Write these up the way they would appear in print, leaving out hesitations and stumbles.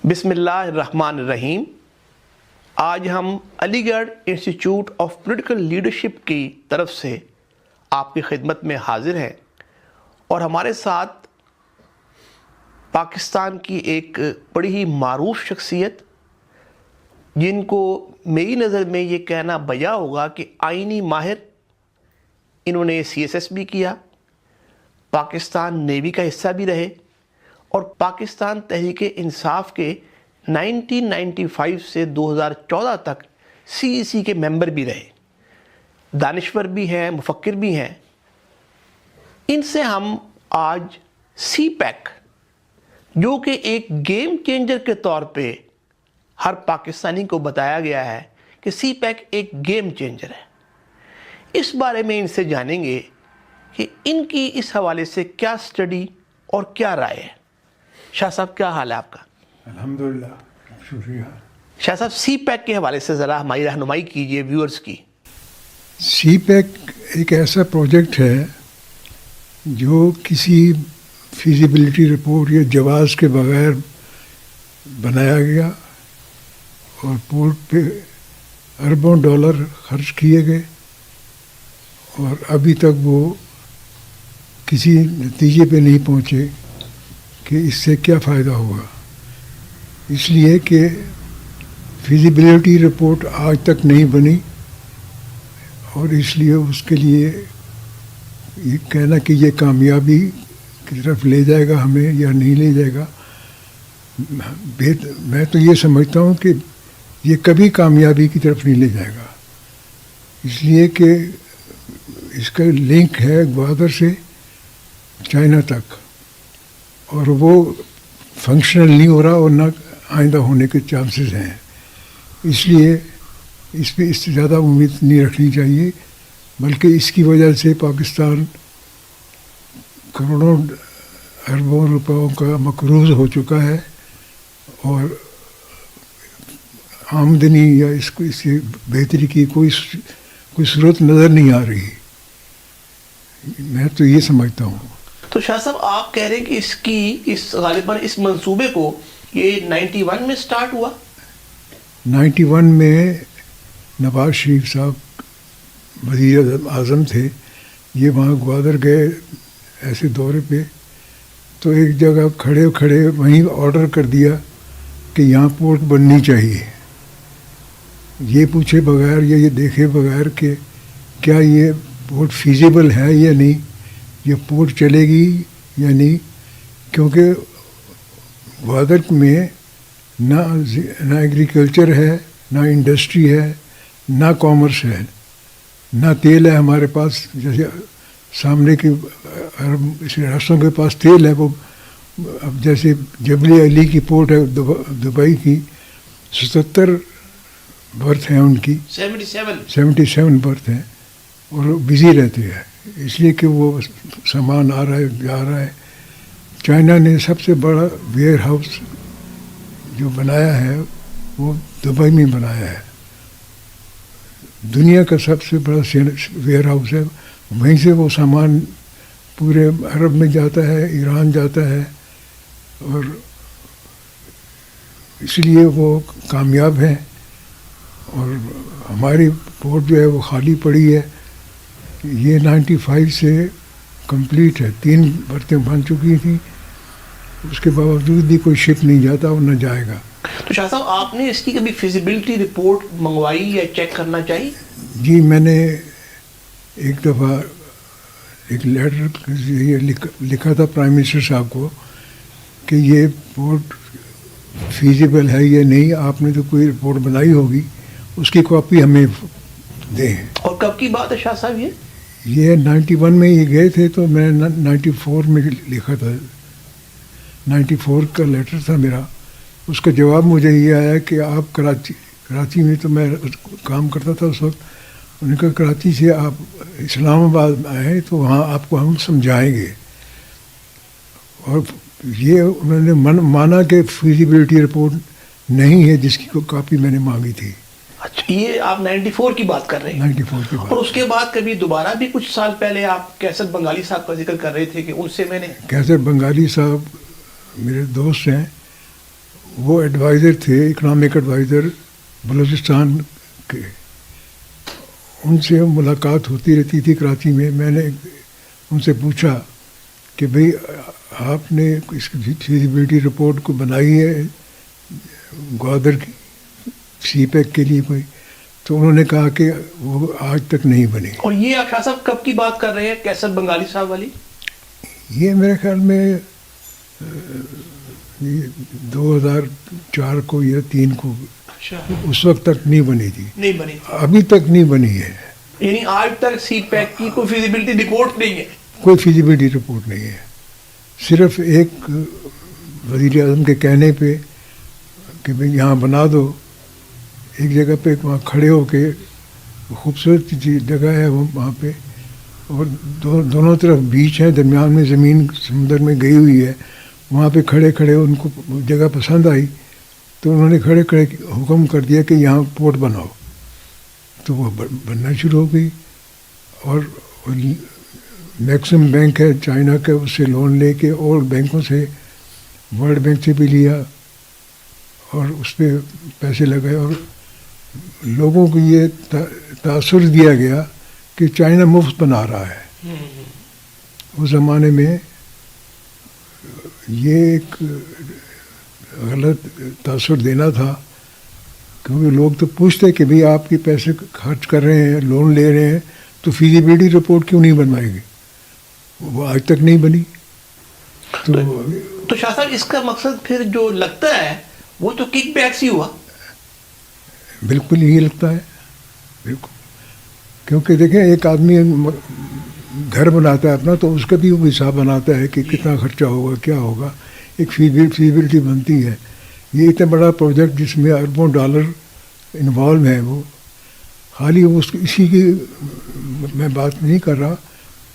بسم اللہ الرحمن الرحیم. آج ہم علی گڑھ انسٹیٹیوٹ آف پولیٹیکل لیڈرشپ کی طرف سے آپ کی خدمت میں حاضر ہیں اور ہمارے ساتھ پاکستان کی ایک بڑی ہی معروف شخصیت جن کو میری نظر میں یہ کہنا بجا ہوگا کہ آئینی ماہر. انہوں نے CSS بھی کیا, پاکستان نیوی کا حصہ بھی رہے اور پاکستان تحریک انصاف کے 1995 سے 2014 تک CEC کے ممبر بھی رہے. دانشور بھی ہیں, مفکر بھی ہیں. ان سے ہم آج سی پیک جو کہ ایک گیم چینجر کے طور پہ ہر پاکستانی کو بتایا گیا ہے کہ سی پیک ایک گیم چینجر ہے, اس بارے میں ان سے جانیں گے کہ ان کی اس حوالے سے کیا سٹڈی اور کیا رائے ہے. شاہ صاحب کیا حال ہے آپ کا؟ الحمدللہ, شکریہ. شاہ صاحب سی پیک کے حوالے سے ذرا ہماری رہنمائی کیجئے ویورز کی. سی پیک ایک ایسا پروجیکٹ ہے جو کسی فیزیبلٹی رپورٹ یا جواز کے بغیر بنایا گیا اور پورٹ پہ اربوں ڈالر خرچ کیے گئے اور ابھی تک وہ کسی نتیجے پہ نہیں پہنچے کہ اس سے کیا فائدہ ہوگا. اس لیے کہ فیزیبلٹی رپورٹ آج تک نہیں بنی اور اس لیے اس کے لیے یہ کہنا کہ یہ کامیابی کی طرف لے جائے گا ہمیں یا نہیں لے جائے گا, میں تو یہ سمجھتا ہوں کہ یہ کبھی کامیابی کی طرف نہیں لے جائے گا, اس لیے کہ اس کا لنک ہے گوادر سے چائنا تک اور وہ فنکشنل نہیں ہو رہا اور نہ آئندہ ہونے کے چانسز ہیں. اس لیے اس پہ اس سے زیادہ امید نہیں رکھنی چاہیے, بلکہ اس کی وجہ سے پاکستان کروڑوں اربوں روپوں کا مقروض ہو چکا ہے اور آمدنی یا اس سے بہتری کی کوئی صورت نظر نہیں آ رہی. میں تو یہ سمجھتا ہوں. تو شاہ صاحب آپ کہہ رہے ہیں کہ اس غالباً اس منصوبے کو یہ 91 میں سٹارٹ ہوا. 91 میں نواز شریف صاحب وزیر اعظم تھے, یہ وہاں گوادر گئے ایسے دورے پہ, تو ایک جگہ کھڑے وہیں آرڈر کر دیا کہ یہاں پورٹ بننی چاہیے, یہ پوچھے بغیر یا یہ دیکھے بغیر کہ کیا یہ پورٹ فیزیبل ہے یا نہیں, یہ پورٹ چلے گی یا نہیں, کیونکہ گوادر میں نہ ایگریکلچر ہے, نہ انڈسٹری ہے, نہ کامرس ہے, نہ تیل ہے ہمارے پاس. جیسے سامنے کے راستوں کے پاس تیل ہے, وہ اب جیسے جبل علی کی پورٹ ہے دبئی کی, 77 برتھ ہیں ان کی, 77 برتھ ہیں اور بزی رہتے ہیں, اس لیے کہ وہ سامان آ رہا ہے جا رہا ہے. چائنا نے سب سے بڑا ویئر ہاؤس جو بنایا ہے وہ دبئی میں بنایا ہے, دنیا کا سب سے بڑا ویئر ہاؤس ہے. وہیں سے وہ سامان پورے عرب میں جاتا ہے, ایران جاتا ہے, اور اس لیے وہ کامیاب ہیں. اور ہماری پورٹ جو ہے وہ خالی پڑی ہے, یہ 95 سے کمپلیٹ ہے. 3 برتیں بن چکی تھیں, اس کے باوجود بھی کوئی شپ نہیں جاتا اور نہ جائے گا. تو شاہ صاحب آپ نے اس کی کبھی فیزیبلٹی رپورٹ منگوائی یا چیک کرنا چاہیے؟ جی, میں نے ایک دفعہ ایک لیٹر یہ لکھا تھا پرائم منسٹر صاحب کو کہ یہ پورٹ فیزیبل ہے یا نہیں, آپ نے تو کوئی رپورٹ بنائی ہوگی, اس کی کاپی ہمیں دیں. اور کب کی بات ہے شاہ صاحب؟ یہ 91 میں یہ گئے تھے, تو میں 94 میں لکھا تھا, 94 کا لیٹر تھا میرا. اس کا جواب مجھے یہ آیا کہ آپ کراچی میں, تو میں کام کرتا تھا اس وقت, انہوں نے کہا کراچی سے آپ اسلام آباد آئیں تو وہاں آپ کو ہم سمجھائیں گے. اور یہ انہوں نے مانا کہ فیزیبلٹی رپورٹ نہیں ہے جس کی کاپی میں نے مانگی تھی. اچھا, یہ آپ 94 کی بات کر رہے ہیں؟ 94 کی بات. اور اس کے بعد کبھی دوبارہ بھی کچھ سال پہلے آپ کیسر بنگالی صاحب کا ذکر کر رہے تھے کہ ان سے میں نے. کیسر بنگالی صاحب میرے دوست ہیں, وہ ایڈوائزر تھے, اکنامک ایڈوائزر بلوچستان کے. ان سے ملاقات ہوتی رہتی تھی کراچی میں. میں نے ان سے پوچھا کہ بھئی آپ نے اس کی فیزیبلٹی رپورٹ کو بنائی ہے گوادر کی سی پیک کے لیے کوئی؟ تو انہوں نے کہا کہ وہ آج تک نہیں بنی. اور یہ آپ شاہ صاحب کب کی بات کر رہے ہیں, کیسر بنگالی صاحب والی؟ یہ میرے خیال میں 2004 کو یا 2003 کو. اچھا, اس وقت تک نہیں بنی تھی, نہیں بنی, ابھی تک نہیں بنی ہے. یعنی آج تک سی پیک کی کوئی فیزیبلٹی رپورٹ نہیں ہے؟ کوئی فیزیبلٹی رپورٹ نہیں ہے. صرف ایک وزیر اعظم کے کہنے پہ کہ بھئی یہاں بنا دو, ایک جگہ پہ وہاں کھڑے ہو کے, خوبصورت جگہ ہے وہاں پہ, اور دونوں طرف بیچ ہے, درمیان میں زمین سمندر میں گئی ہوئی ہے. وہاں پہ کھڑے کھڑے ان کو جگہ پسند آئی تو انہوں نے کھڑے کھڑے حکم کر دیا کہ یہاں پورٹ بناؤ. تو وہ بننا شروع ہو گئی. اور میکسم بینک ہے چائنا کا, اس سے لون لے کے, اور بینکوں سے, ورلڈ بینک سے بھی لیا, اور اس پہ پیسے لگائے. اور لوگوں کو یہ تاثر دیا گیا کہ چائنا مفت بنا رہا ہے. اس زمانے میں یہ ایک غلط تاثر دینا تھا, کیونکہ لوگ تو پوچھتے کہ بھئی آپ کے پیسے خرچ کر رہے ہیں, لون لے رہے ہیں, تو فیزیبلٹی رپورٹ کیوں نہیں بنوائے گی؟ وہ آج تک نہیں بنی. تو شاہ صاحب اس کا مقصد پھر جو لگتا ہے وہ تو کک بیکس ہی ہوا. بالکل یہی لگتا ہے, بالکل. کیونکہ دیکھیں ایک آدمی گھر بناتا ہے اپنا, تو اس کا بھی وہ حساب بناتا ہے کہ کتنا خرچہ ہوگا, کیا ہوگا, ایک فیزیبلٹی بنتی ہے. یہ اتنا بڑا پروجیکٹ جس میں اربوں ڈالر انوالو ہیں, وہ خالی اسی کی میں بات نہیں کر رہا.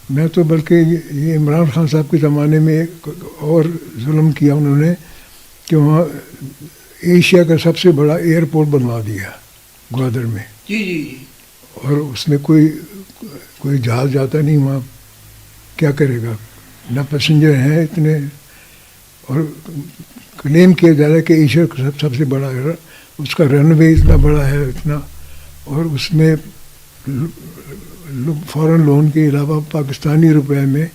میں تو بلکہ یہ عمران خان صاحب کے زمانے میں ایک اور ظلم کیا انہوں نے کہ وہاں ایشیا کا سب سے بڑا ایئرپورٹ بنوا دیا گوادر میں. جی جی جی. اور اس میں کوئی جہاز جاتا نہیں وہاں, کیا کرے گا, نہ پیسنجر ہیں اتنے. اور کلیم کیا جا رہا ہے کہ ایشیا کا سب سے بڑا ہے, اس کا رن وے اتنا بڑا ہے اتنا, اور اس میں فورن لون کے علاوہ پاکستانی روپے میں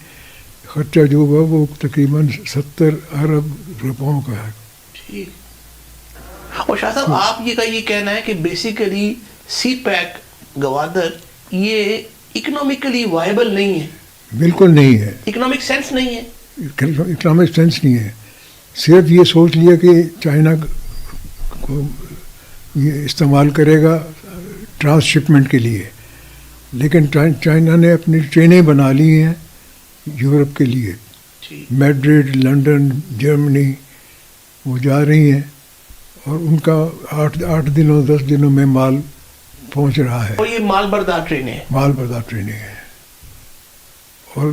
خرچہ جو ہوا وہ تقریباً 70 ارب روپوں کا ہے. ٹھیک. اور شاہ صاحب آپ یہ کہنا ہے کہ بیسیکلی سی پیک گوادر یہ اکنامکلی وائبل نہیں ہے؟ بالکل نہیں ہے. اکنامک سینس نہیں ہے. اکنامک سینس نہیں ہے. صرف یہ سوچ لیا کہ چائنا کو یہ استعمال کرے گا ٹرانس شپمنٹ کے لیے, لیکن چائنا نے اپنی ٹرینیں بنا لی ہیں یورپ کے لیے. میڈرڈ, لنڈن, جرمنی وہ جا رہی ہیں, اور ان کا 8 دنوں 10 دنوں میں مال پہنچ رہا ہے. اور یہ مال بردار ٹرینیں, مال بردار ٹرینیں ہیں, اور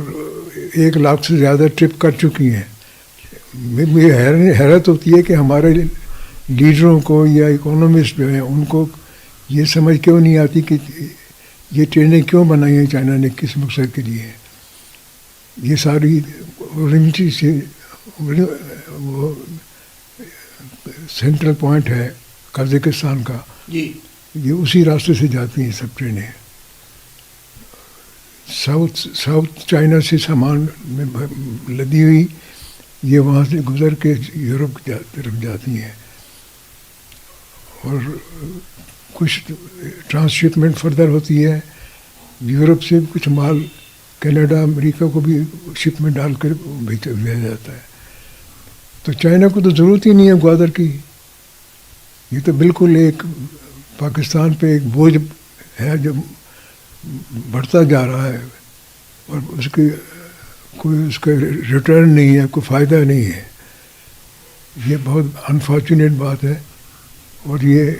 1 لاکھ سے زیادہ ٹرپ کر چکی ہیں. مجھے حیرت ہوتی ہے کہ ہمارے لیڈروں کو یا اکانومسٹ جو ہیں ان کو یہ سمجھ کیوں نہیں آتی کہ یہ ٹرینیں کیوں بنائی ہیں چائنا نے, کس مقصد کے لیے. یہ ساری اورنچی سے وہ سینٹرل پوائنٹ ہے قازقستان کا, یہ اسی راستے سے جاتی ہیں سب ٹرینیں. ساؤتھ چائنا سے سامان میں لدی ہوئی یہ وہاں سے گزر کے یورپ کی طرف جاتی ہیں, اور کچھ ٹرانس شپمنٹ فردر ہوتی ہے یورپ سے, کچھ مال کینیڈا امریکہ کو بھی شپ میں ڈال کر بھیجا جاتا ہے. تو چائنا کو تو ضرورت ہی نہیں ہے گوادر کی. یہ تو بالکل ایک پاکستان پہ ایک بوجھ ہے جو بڑھتا جا رہا ہے, اور اس کا ریٹرن نہیں ہے, کوئی فائدہ نہیں ہے. یہ بہت انفارچونیٹ بات ہے. اور یہ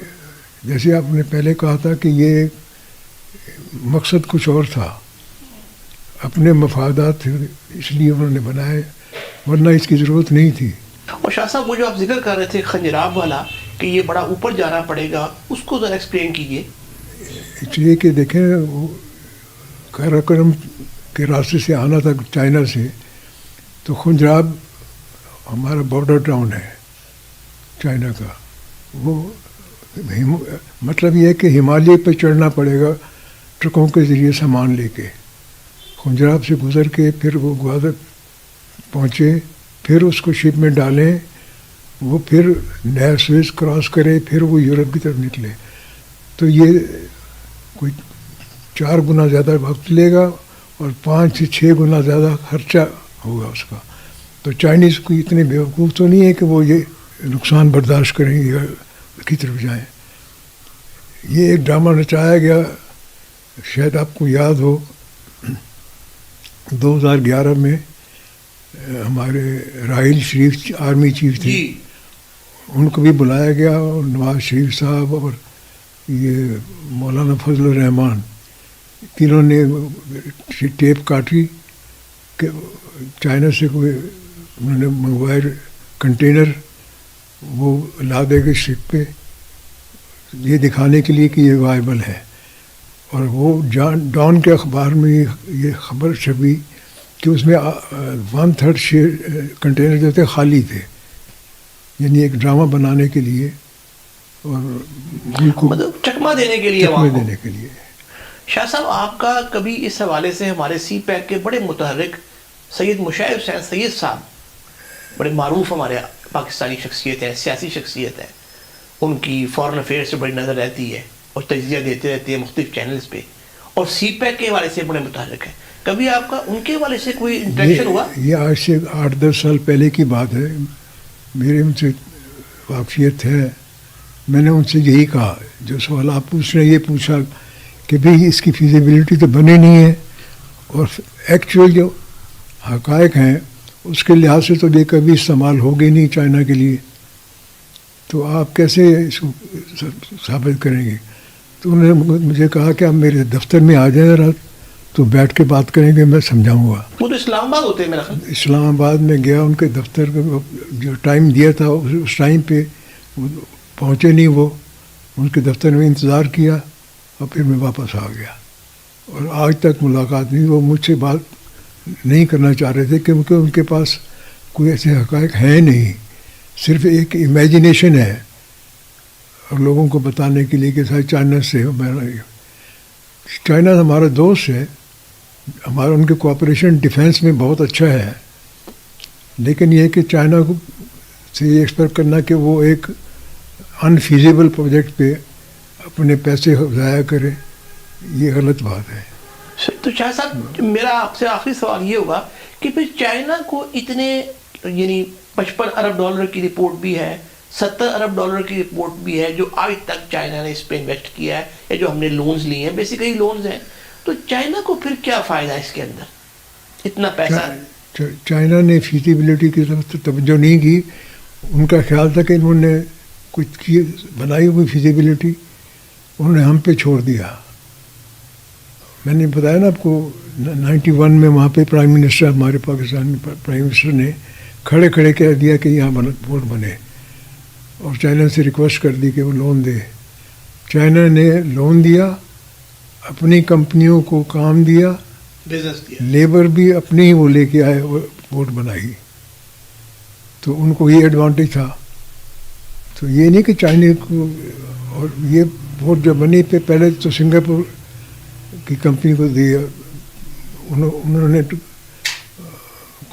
جیسے آپ نے پہلے کہا تھا کہ یہ مقصد کچھ اور تھا, اپنے مفادات تھے اس لیے انہوں نے بنائے, ورنہ اس کی ضرورت نہیں تھی. اور شاہ صاحب وہ جو آپ ذکر کر رہے تھے خنجراب والا کہ یہ بڑا اوپر جانا پڑے گا, اس کو ذرا ایکسپلین کیجیے. اس لیے کہ دیکھیں وہ کاراکرم کے راستے سے آنا تھا چائنا سے, تو خنجراب ہمارا بارڈر ٹاؤن ہے چائنا کا. وہ مطلب یہ ہے کہ ہمالیہ پہ چڑھنا پڑے گا ٹرکوں کے ذریعے سامان لے کے. خنجراب سے گزر کے پھر وہ گوادر پہنچے, پھر اس کو شپ میں ڈالیں, وہ پھر نہر سوئز کراس کرے, پھر وہ یورپ کی طرف نکلے. تو یہ کوئی 4 گنا زیادہ وقت لے گا اور 5 سے 6 گنا زیادہ خرچہ ہوگا اس کا. تو چائنیز کوئی اتنے بیوقوف تو نہیں ہے کہ وہ یہ نقصان برداشت کریں یا کی طرف جائیں. یہ ایک ڈرامہ رچایا گیا, شاید آپ کو یاد ہو, 2011 میں ہمارے راحیل شریف آرمی چیف تھے, ان کو بھی بلایا گیا, اور نواز شریف صاحب اور یہ مولانا فضل الرحمان, تینوں نے ٹیپ کاٹی کہ چائنا سے کوئی انہوں نے منگوائے کنٹینر, وہ لا دے گے شپ پہ, یہ دکھانے کے لیے کہ یہ وائبل ہے. اور وہ ڈان کے اخبار میں یہ خبر چھپی کہ اس میں 1/3 کنٹینر جو تھے خالی تھے, یعنی ایک ڈرامہ بنانے کے لیے اور ملک کو مطلب چکمہ دینے کے لیے. چکمہ دینے کے لیے. شاہ صاحب, آپ کا کبھی اس حوالے سے ہمارے سی پیک کے بڑے متحرک سید مشاہد حسین سید صاحب, بڑے معروف ہمارے پاکستانی شخصیت ہیں, سیاسی شخصیت ہیں, ان کی فارن افیئر سے بڑی نظر رہتی ہے اور تجزیہ دیتے رہتے ہیں مختلف چینلز پہ, اور سی پیک کے حوالے سے بڑے متحرک ہیں. کبھی آپ کا ان کے حوالے سے کوئی انٹریکشن ہوا؟ یہ آج سے 8-10 سال پہلے کی بات ہے, میرے ان سے واقفیت ہے. میں نے ان سے یہی کہا, جو سوال آپ پوچھ رہے ہیں, یہ پوچھا کہ بھئی اس کی فیزیبلٹی تو بنے نہیں ہے, اور ایکچوئل جو حقائق ہیں اس کے لحاظ سے تو یہ کبھی استعمال ہوگی نہیں چائنا کے لیے, تو آپ کیسے اس کو ثابت کریں گے؟ تو انہوں نے مجھے کہا کہ آپ میرے دفتر میں آ جائیں ذرا, تو بیٹھ کے بات کریں گے, میں سمجھاؤں گا. وہ تو اسلام آباد ہوتے ہیں میرا خیال. اسلام آباد میں گیا, ان کے دفتر کا جو ٹائم دیا تھا اس ٹائم پہ پہنچے نہیں, وہ ان کے دفتر میں انتظار کیا اور پھر میں واپس آ گیا, اور آج تک ملاقات نہیں. وہ مجھ سے بات نہیں کرنا چاہ رہے تھے کیونکہ ان کے پاس کوئی ایسے حقائق ہیں نہیں, صرف ایک امیجنیشن ہے, اور لوگوں کو بتانے کے لیے کہ سر چائنا سے چائنا ہمارا دوست ہے, ہمارا ان کے کوآپریشن ڈیفینس میں بہت اچھا ہے, لیکن یہ کہ چائنا کو سے یہ ایکسپیکٹ کرنا کہ وہ ایک انفیزیبل پروجیکٹ پہ اپنے پیسے ضائع کرے, یہ غلط بات ہے. تو شاہ صاحب, میرا آپ سے آخری سوال یہ ہوگا کہ پھر چائنا کو اتنے, یعنی $55 ارب کی رپورٹ بھی ہے, $70 ارب کی رپورٹ بھی ہے جو آج تک چائنا نے اس پہ انویسٹ کیا ہے, یا جو ہم نے لونز لیے ہیں, بیسیکلی لونز ہیں, تو چائنا کو پھر کیا فائدہ ہے اس کے اندر اتنا پیسہ؟ چائنا نے فیزیبلٹی کی طرف توجہ نہیں کی. ان کا خیال تھا کہ انہوں نے کچھ بنائی ہوئی فیزیبلٹی, انہوں نے ہم پہ چھوڑ دیا. میں نے بتایا نا آپ کو, 91 میں وہاں پہ پرائم منسٹر, ہمارے پاکستان پرائم منسٹر نے کھڑے کھڑے کہہ دیا کہ یہاں بورڈ بنے, اور چائنا سے ریکویسٹ کر دی کہ وہ لون دے. چائنا نے لون دیا, اپنی کمپنیوں کو کام دیا, بزنس دیا, لیبر بھی اپنی ہی وہ لے کے آئے, وہ بورڈ بنائی. تو ان کو یہ ایڈوانٹیج تھا. تو یہ نہیں کہ چائنا کو, اور یہ بورڈ جو بنی پہ پہلے تو سنگاپور کی کمپنی کو دیا, انہوں نے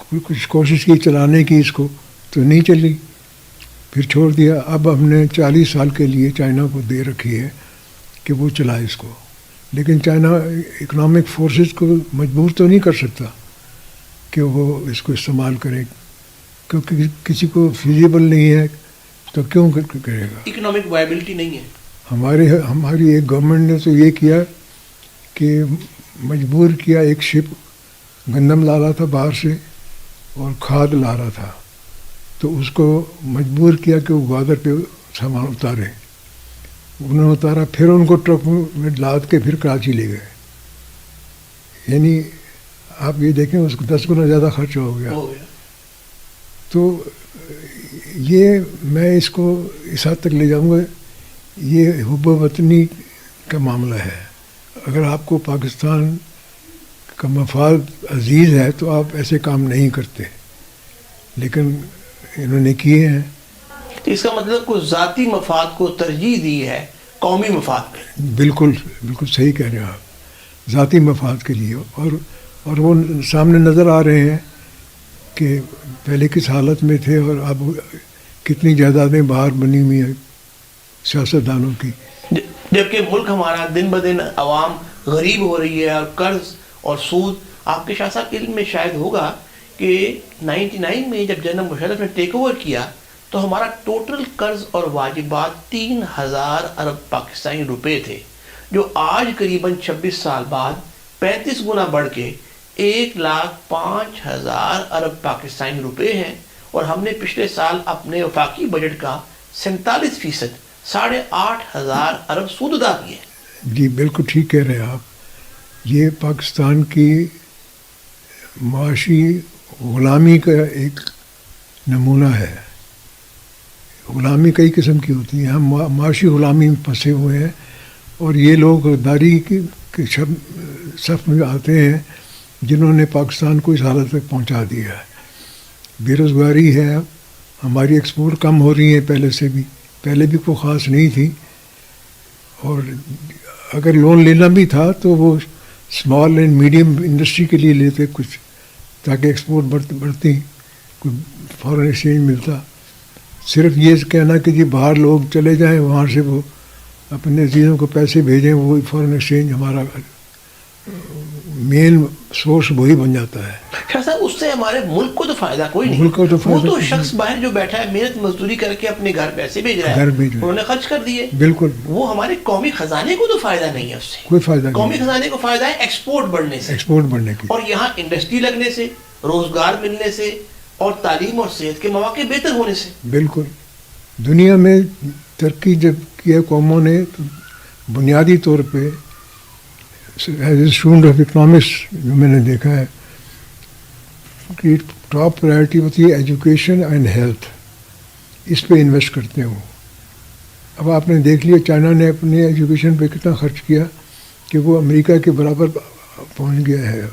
کچھ کوشش کی چلانے کی اس کو, تو نہیں چلی, پھر چھوڑ دیا. اب ہم نے 40 سال کے لیے چائنا کو دے رکھی ہے کہ وہ چلائے اس کو, لیکن چائنا اکنامک فورسز کو مجبور تو نہیں کر سکتا کہ وہ اس کو استعمال کرے, کیونکہ کسی کو فیزیبل نہیں ہے تو کیوں کرے گا؟ اکنامک وائبلٹی نہیں ہے. ہماری ایک گورنمنٹ نے تو یہ کیا کہ مجبور کیا, ایک شپ گندم لا رہا تھا باہر سے اور کھاد لا رہا تھا, تو اس کو مجبور کیا کہ وہ گوادر پہ سامان اتارے. انہوں نے اتارا, پھر ان کو ٹرک میں لاد کے پھر کراچی لے گئے. یعنی آپ یہ دیکھیں اس کو 10 گنا زیادہ خرچ ہو گیا. تو یہ میں اس کو اس حد تک لے جاؤں گا, یہ حب وطنی کا معاملہ ہے. اگر آپ کو پاکستان کا مفاد عزیز ہے تو آپ ایسے کام نہیں کرتے, لیکن انہوں نے کیے ہیں. اس کا مطلب کوئی ذاتی مفاد کو ترجیح دی ہے قومی مفاد پہ. بالکل بالکل صحیح کہہ رہے ہیں آپ، ذاتی مفاد کے لیے. اور وہ سامنے نظر آ رہے ہیں کہ پہلے کس حالت میں تھے اور اب کتنی جائیدادیں باہر بنی ہوئی ہیں سیاستدانوں کی. جبکہ ملک ہمارا دن بدن عوام غریب ہو رہی ہے، اور قرض اور سود. آپ کے شاہ صاحب علم میں شاید ہوگا کہ 99 میں جب جنرل مشرف نے ٹیک اوور کیا تو ہمارا ٹوٹل قرض اور واجبات 3000 ارب پاکستانی روپے تھے، جو آج قریباً 26 سال بعد 35 گنا بڑھ کے 1,05,000 ارب پاکستانی روپے ہیں. اور ہم نے پچھلے سال اپنے وفاقی بجٹ کا 47% 8,500 ارب سود ادا کیے. جی بالکل ٹھیک کہہ رہے ہیں آپ. یہ پاکستان کی معاشی غلامی کا ایک نمونہ ہے. غلامی کئی قسم کی ہوتی ہے، ہم معاشی غلامی میں پھنسے ہوئے ہیں، اور یہ لوگ غداری کے صف میں آتے ہیں جنہوں نے پاکستان کو اس حالت تک پہنچا دیا ہے. بے روزگاری ہے، ہماری ایکسپورٹ کم ہو رہی ہے پہلے بھی کوئی خاص نہیں تھی، اور اگر لون لینا بھی تھا تو وہ اسمال اینڈ میڈیم انڈسٹری کے لیے لیتے کچھ، تاکہ ایکسپورٹ بڑھتی، کوئی فارن ایکسچینج ملتا. صرف یہ کہنا کہ جی باہر لوگ چلے جائیں، وہاں سے وہ اپنے عزیزوں کو پیسے بھیجیں، وہ فارن ایکسچینج ہمارا مین سورس وہی بن جاتا ہے. شاہ صاحب اس سے ہمارے ملک کو تو فائدہ کوئی نہیں. ملک کو تو وہ فائدہ تو شخص باہر جو بیٹھا ہے محنت مزدوری کر کے اپنے گھر پیسے بھیج رہا ہے، انہوں نے خرچ کر دیے. بالکل وہ ہمارے قومی خزانے کو تو فائدہ نہیں ہے اس سے. کوئی فائدہ نہیں. قومی خزانے کو فائدہ ہے ایکسپورٹ بڑھنے سے، ایکسپورٹ بڑھنے کی، اور یہاں انڈسٹری لگنے سے، روزگار ملنے سے، اور تعلیم اور صحت کے مواقع بہتر ہونے سے. بالکل. دنیا میں ترقی جب کیا قوموں نے تو بنیادی طور پہ as a student of economics جو میں نے دیکھا ہے کہ ٹاپ پرائرٹی ہوتی ہے ایجوکیشن اینڈ ہیلتھ، اس پہ انویسٹ کرتے ہیں وہ. اب آپ نے دیکھ لیا چائنا نے اپنے ایجوکیشن پہ کتنا خرچ کیا کہ وہ امریکہ کے برابر پہنچ گیا ہے.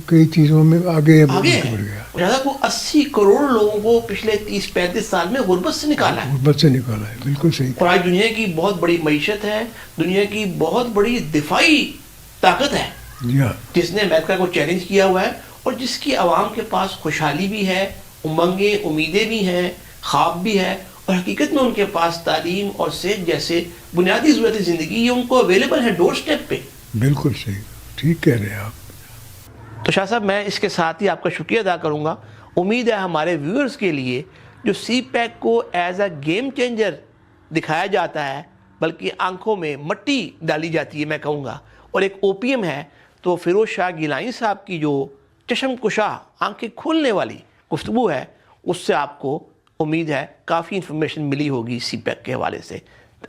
کئی چیزوں میں آگے بڑھ گیا. لہٰذا وہ 80 کروڑ لوگوں کو پچھلے 30-35 سال میں غربت سے نکالا ہے. غربت سے نکالا ہے، بالکل صحیح. اور آج دنیا کی بہت بڑی معیشت ہے، دنیا کی بہت بڑی دفاعی طاقت ہے، جس نے امریکہ کو چیلنج کیا ہوا ہے، اور جس کی عوام کے پاس خوشحالی بھی ہے، امنگیں امیدیں بھی ہیں، خواب بھی ہے، اور حقیقت میں ان کے پاس تعلیم اور صحت جیسے بنیادی ضرورت زندگی یہ ان کو اویلیبل ہے ڈور سٹیپ پہ. بالکل صحیح، ٹھیک کہہ رہے ہیں آپ. تو شاہ صاحب میں اس کے ساتھ ہی آپ کا شکریہ ادا کروں گا. امید ہے ہمارے ویورز کے لیے جو سی پیک کو ایز اے گیم چینجر دکھایا جاتا ہے، بلکہ آنکھوں میں مٹی ڈالی جاتی ہے میں کہوں گا، اور ایک او پی ایم ہے، تو فیروز شاہ گیلانی صاحب کی جو چشم کشا آنکھیں کھولنے والی گفتگو ہے، اس سے آپ کو امید ہے کافی انفارمیشن ملی ہوگی سی پیک کے حوالے سے.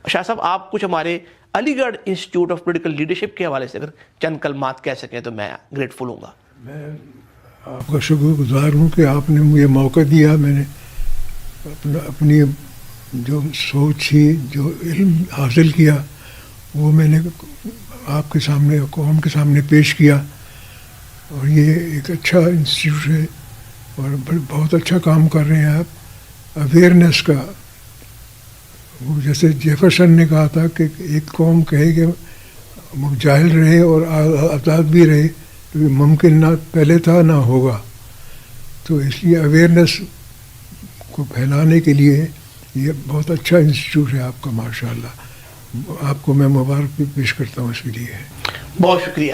شاہ صاحب آپ کچھ ہمارے علی گڑھ انسٹیٹیوٹ آف پولیٹیکل لیڈرشپ کے حوالے سے اگر چند کلمات کہہ سکیں تو میں گریٹفل ہوں گا. میں آپ کا شکر گزار ہوں کہ آپ نے مجھے موقع دیا. میں نے اپنی جو سوچ تھی، جو علم حاصل کیا، وہ میں نے آپ کے سامنے، قوم کے سامنے پیش کیا. اور یہ ایک اچھا انسٹیٹیوٹ ہے اور بہت اچھا کام کر رہے ہیں آپ. اویئرنیس کا، وہ جیسے جیفرسن نے کہا تھا کہ ایک قوم کہے کہ وہ جاہل رہے اور آزاد بھی رہے تو یہ ممکن نہ پہلے تھا نہ ہوگا. تو اس لیے اویئرنیس کو پھیلانے کے لیے یہ بہت اچھا انسٹیٹیوٹ ہے آپ کا. ماشاء اللہ، آپ کو میں مبارک بھی پیش کرتا ہوں اس کے لیے. بہت شکریہ.